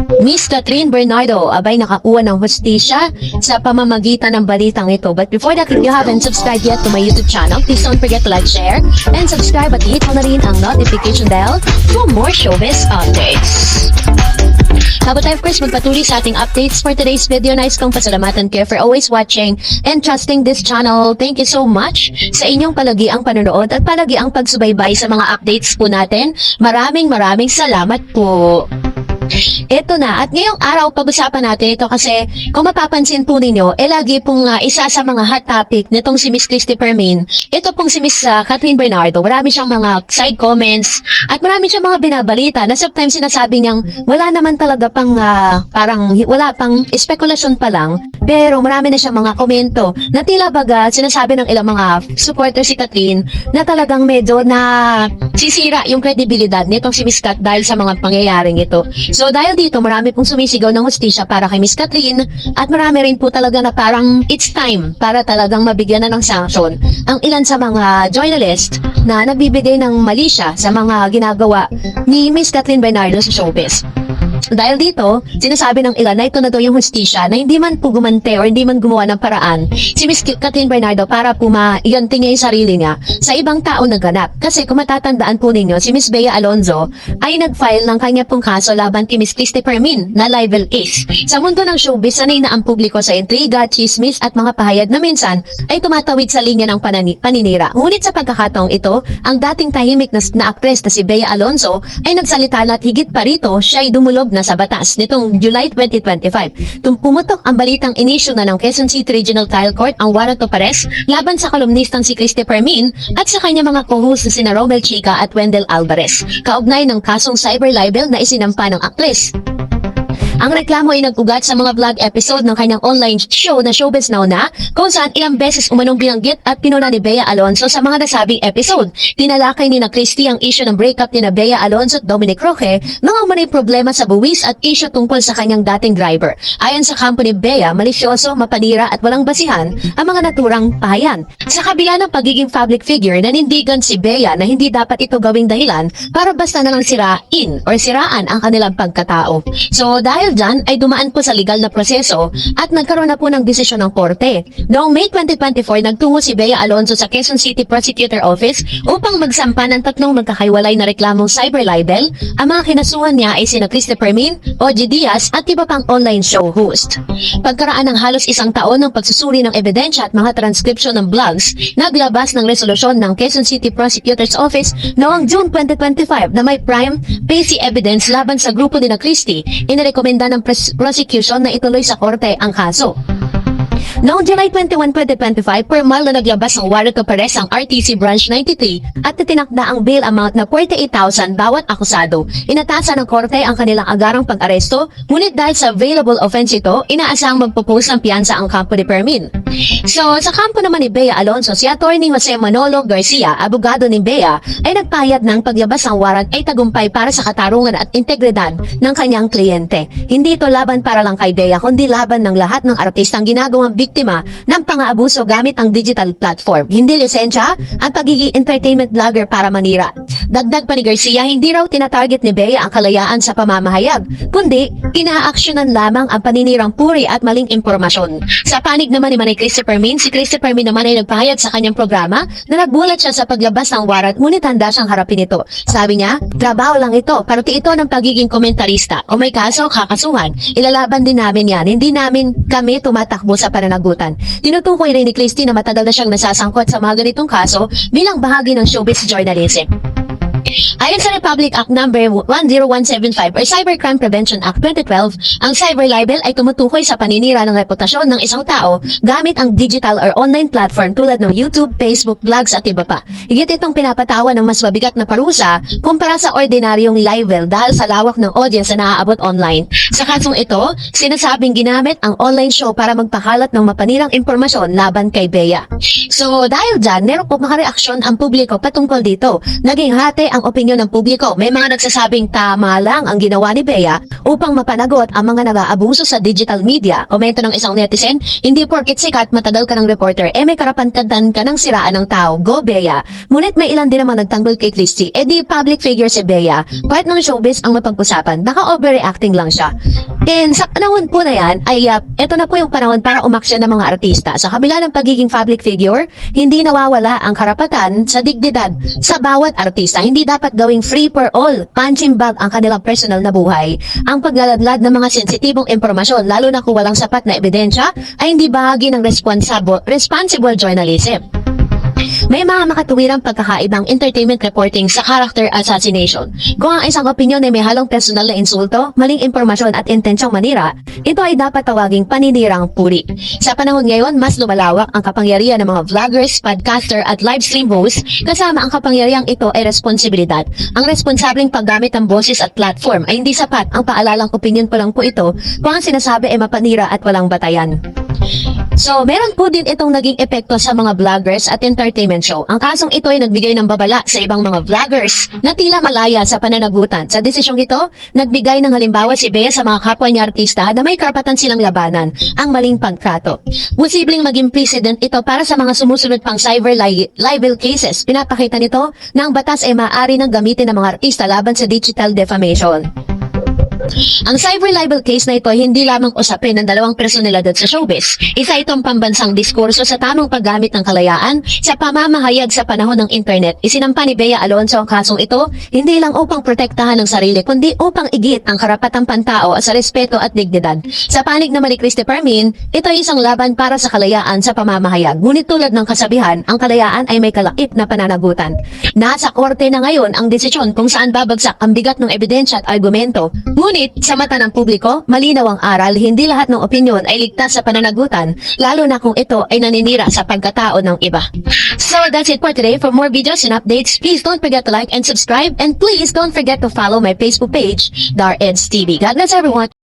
Miss Catherine Bernardo, abay nakakuha ng hustisya sa pamamagitan ng balitang ito. But before that, if you haven't subscribed yet to my YouTube channel, please don't forget to like, share, and subscribe at hit mo na rin ang notification bell for more showbiz updates. Bago tayo, of course, magpatuloy sa ating updates for today's video. Nais kong pasalamatan kayo for always watching and trusting this channel. Thank you so much sa inyong palagiang panonood at palagiang pagsubaybay sa mga updates po natin. Maraming salamat po. Ito na, at ngayong araw pag-usapan natin ito kasi kung mapapansin po ninyo, lagi pong isa sa mga hot topic nitong si Miss Christy Fermin. Ito pong si Miss Catherine Bernardo. Marami siyang mga side comments at marami siyang mga binabalita na sometimes sinasabi niyang wala naman talaga pang parang wala pang spekulasyon pa lang, pero marami na siyang mga komento na tila baga sinasabi ng ilang mga supporters si Catherine na talagang medyo na sisira yung kredibilidad nitong si Miss Cat dahil sa mga pangyayaring ito. So dahil dito, marami pong sumisigaw ng hustisya para kay Miss Catherine at marami rin po talaga na parang it's time para talagang mabigyan na ng sanction ang ilan sa mga journalist na nagbibigay ng mali siya sa mga ginagawa ni Miss Catherine Bernardo sa showbiz. Dahil dito, sinasabi ng ilan na ito na daw yung hustisya na hindi man po gumante o hindi man gumawa ng paraan si Miss Catherine Bernardo para po maiganti niya yung sarili niya sa ibang tao na ganap. Kasi kung matatandaan po ninyo, si Miss Bea Alonzo ay nag-file ng kanya pong kaso laban kay Miss Christy Fermin na libel case. Sa mundo ng showbiz, sanay na ang publiko sa intriga, chismis at mga pahayag na minsan ay tumatawid sa linya ng paninira. Ngunit sa pagkakataong ito, ang dating tahimik na aktres na si Bea Alonzo ay nagsalita at higit pa rito, siya ay dumulog na sa batas nitong July 2025. Pumutok ang balitang inisyu na ng Quezon City Regional Trial Court ang warrant of arrest laban sa kolumnistang si Christy Fermin at sa kanya mga co-host na sina Romel Chica at Wendell Alvarez, kaugnay ng kasong cyber libel na isinampa ng aktres. Ang reklamo ay nag-ugat sa mga vlog episode ng kanyang online show na Showbiz Now Na, kung saan ilang beses umanong binanggit at pinuna ni Bea Alonzo sa mga nasabing episode. Tinalakay ni na Christy ang issue ng breakup ni na Bea Alonzo at Dominic Roque, mga umanay problema sa buwis at issue tungkol sa kanyang dating driver. Ayon sa kampo ni Bea, malisyoso, mapanira at walang basihan ang mga naturang pahayan. Sa kabila ng pagiging public figure, nanindigan si Bea na hindi dapat ito gawing dahilan para basta na lang siraan ang kanilang pagkatao. So dahil dyan ay dumaan po sa legal na proseso at nagkaroon na po ng desisyon ng korte. Noong May 2024, nagtungo si Bea Alonzo sa Quezon City Prosecutor Office upang magsampa ng tatlong magkakaiwalay na reklamong cyber libel. Ang mga kinasuhan niya ay sina Christy Fermin, OG Diaz at iba pang online show host. Pagkaraan ng halos isang taon ng pagsusuri ng ebidensya at mga transcription ng blogs, naglabas ng resolusyon ng Quezon City Prosecutor's Office noong June 2025 na may prime facie evidence laban sa grupo ni na Christy. Inirekomenda ng prosecution na ituloy sa korte ang kaso. Noong July 21, 2025, formal na naglabas ng warrant of arrest ang RTC Branch 93 at titinakda ang bail amount na 48,000 bawat akusado. Inatasan ng korte ang kanilang agarang pag-aresto, ngunit dahil sa available offense ito, inaasahang magpupose ng piyansa ang kampo ni Fermin. So, sa kampo naman ni Bea Alonzo, si Atty. Jose Manolo Garcia, abogado ni Bea, ay nagpahayag ng paglabas ng warrant ay tagumpay para sa katarungan at integridad ng kanyang kliyente. Hindi ito laban para lang kay Bea, kundi laban ng lahat ng artistang ginagawang biktima ng pang-aabuso gamit ang digital platform. Hindi lisensya at pagiging entertainment vlogger para manira. Dagdag pa ni Garcia, hindi raw tinatarget ni Bea ang kalayaan sa pamamahayag, kundi inaaksyonan lamang ang paninirang puri at maling impormasyon. Sa panig naman ni Christy Fermin, si Christy Fermin naman ay nagpahayag sa kanyang programa na nagbulat siya sa paglabas ng warrant, ngunit handa siyang harapin ito. Sabi niya, trabaho lang ito, parte ito ng pagiging komentarista. O may kaso, kakasuhan. Ilalaban din namin yan. Hindi namin kami tumatakbo sa pananagutan. Tinutukoy rin ni Christy na matagal na siyang nasasangkot sa mga ganitong kaso bilang bahagi ng showbiz journalism. Ayon sa Republic Act No. 10175 or Cybercrime Prevention Act 2012, ang cyber libel ay tumutukoy sa paninira ng reputasyon ng isang tao gamit ang digital or online platform tulad ng YouTube, Facebook, blogs at iba pa. Higit itong pinapatawan ng mas mabigat na parusa kumpara sa ordinaryong libel dahil sa lawak ng audience na naaabot online. Sa kasong ito, sinasabing ginamit ang online show para magpakalat ng mapanirang impormasyon laban kay Bea. So dahil dyan, meron po makareaksyon ang publiko patungkol dito. Naging hati ang opinyon ng publiko. May mga nagsasabing tama lang ang ginawa ni Bea upang mapanagot ang mga nag-aabuso sa digital media. Komento ng isang netizen, hindi porkit sikat, matagal ka ng reporter, may karapatan ka ng siraan ng tao. Go Bea. Ngunit may ilan din naman nagtanggol kay Christy. Di public figure si Bea. Kahit ng showbiz ang mapag-usapan, baka overreacting lang siya. And sa panahon po na yan, ay ito na po yung panahon para umaksyon ng mga artista. Sa kabila ng pagiging public figure, hindi nawawala ang karapatan sa dignidad sa bawat artista. Hindi dapat gawing free for all, punching bag ang kanilang personal na buhay. Ang paglaladlad ng mga sensitibong impormasyon, lalo na kung walang sapat na ebidensya, ay hindi bahagi ng responsible journalism. May mga makatuwirang pagkakaibang entertainment reporting sa character assassination. Kung ang isang opinyon ay may halong personal na insulto, maling impormasyon at intensyong manira, ito ay dapat tawaging paninirang puri. Sa panahon ngayon, mas lumalawak ang kapangyarihan ng mga vloggers, podcaster at livestream hosts, kasama ang kapangyarihang ito ay responsibilidad. Ang responsableng paggamit ng boses at platform ay hindi sapat. Ang paalalang opinyon pa lang po ito kung ang sinasabi ay mapanira at walang batayan. So, meron po din itong naging epekto sa mga vloggers at entertainment show. Ang kasong ito ay nagbigay ng babala sa ibang mga vloggers na tila malaya sa pananagutan. Sa desisyong ito, nagbigay ng halimbawa si Bea sa mga kapwa niya artista na may karapatan silang labanan ang maling pagtrato. Posibleng maging precedent ito para sa mga sumusunod pang cyber libel cases. Pinapakita nito na ang batas ay maaari nang gamitin ng mga artista laban sa digital defamation. Ang cyber libel case na ito ay hindi lamang usapin ng dalawang personalidad sa showbiz. Isa itong pambansang diskurso sa tamang paggamit ng kalayaan sa pamamahayag sa panahon ng internet. Isinampa ni Bea Alonzo ang kasong ito hindi lang upang protektahan ang sarili kundi upang igit ang karapatang pantao sa respeto at dignidad. Sa panig naman ni Christy Permin, ito ay isang laban para sa kalayaan sa pamamahayag. Ngunit tulad ng kasabihan, ang kalayaan ay may kalakip na pananagutan. Nasa korte na ngayon ang desisyon kung saan babagsak ang bigat ng ebidensya at argumento. Ngunit sa mata ng publiko, malinaw ang aral, hindi lahat ng opinyon ay ligtas sa pananagutan, lalo na kung ito ay naninira sa pagkatao ng iba. So that's it for today. For more videos and updates, please don't forget to like and subscribe, and please don't forget to follow my Facebook page, Dar Eds TV. God bless everyone!